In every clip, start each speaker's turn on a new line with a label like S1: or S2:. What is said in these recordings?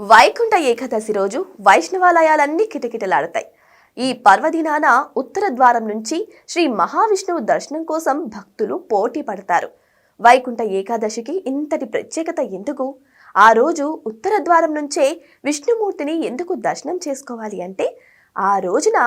S1: వైకుంఠ ఏకాదశి రోజు వైష్ణవాలయాలన్నీ కిటకిటలాడతాయి. ఈ పర్వదినాన ఉత్తర ద్వారం నుంచి శ్రీ మహావిష్ణువు దర్శనం కోసం భక్తులు పోటీ పడతారు. వైకుంఠ ఏకాదశికి ఇంతటి ప్రత్యేకత ఎందుకు? ఆ రోజు ఉత్తర ద్వారం నుంచే విష్ణుమూర్తిని ఎందుకు దర్శనం చేసుకోవాలి అంటే, ఆ రోజున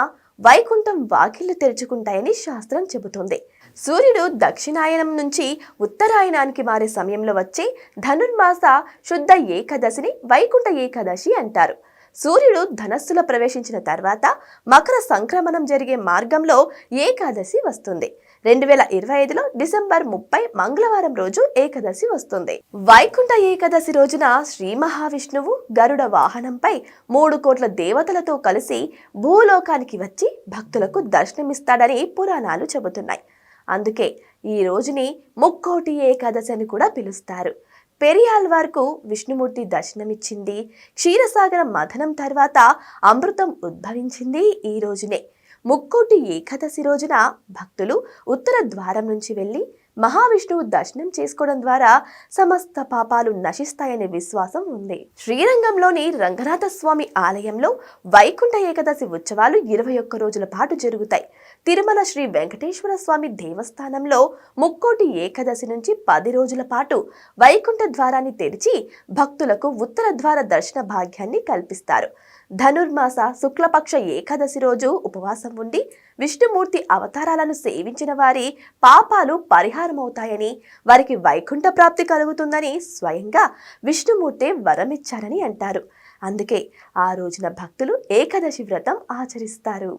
S1: వైకుంఠం వాకిళ్లు తెరుచుకుంటాయని శాస్త్రం చెబుతోంది. సూర్యుడు దక్షిణాయనం నుంచి ఉత్తరాయణానికి మారే సమయంలో వచ్చే ధనుర్మాస శుద్ధ ఏకాదశిని వైకుంఠ ఏకాదశి అంటారు. సూర్యుడు ధనస్సులో ప్రవేశించిన తర్వాత మకర సంక్రమణం జరిగే మార్గంలో ఏకాదశి వస్తుంది. 2025లో డిసెంబర్ 30 మంగళవారం రోజు ఏకాదశి వస్తుంది. వైకుంఠ ఏకాదశి రోజున శ్రీ మహావిష్ణువు గరుడ వాహనంపై 3 కోట్ల దేవతలతో కలిసి భూలోకానికి వచ్చి భక్తులకు దర్శనమిస్తాడని పురాణాలు చెబుతున్నాయి. అందుకే ఈ రోజుని ముక్కోటి ఏకాదశి అని కూడా పిలుస్తారు. పెరియాళ్వార్కు విష్ణుమూర్తి దర్శనమిచ్చింది. క్షీరసాగర మథనం తర్వాత అమృతం ఉద్భవించింది ఈ రోజునే. ముక్కోటి ఏకాదశి రోజున భక్తులు ఉత్తర ద్వారం నుంచి వెళ్ళి మహావిష్ణువు దర్శనం చేసుకోవడం ద్వారా సమస్త పాపాలు నశిస్తాయనే విశ్వాసం ఉంది. శ్రీరంగంలోని రంగనాథ స్వామి ఆలయంలో వైకుంఠ ఏకాదశి ఉత్సవాలు 21 రోజుల పాటు జరుగుతాయి. తిరుమల శ్రీ వెంకటేశ్వర స్వామి దేవస్థానంలో ముక్కోటి ఏకాదశి నుంచి 10 రోజుల పాటు వైకుంఠ ద్వారాన్ని తెరిచి భక్తులకు ఉత్తర ద్వార దర్శన భాగ్యాన్ని కల్పిస్తారు. ధనుర్మాస శుక్లపక్ష ఏకాదశి రోజు ఉపవాసం ఉండి విష్ణుమూర్తి అవతారాలను సేవించిన వారి పాపాలు పరిహారమవుతాయని, వారికి వైకుంఠ ప్రాప్తి కలుగుతుందని స్వయంగా విష్ణుమూర్తే వరమిచ్చారని అంటారు. అందుకే ఆ రోజున భక్తులు ఏకాదశి వ్రతం ఆచరిస్తారు.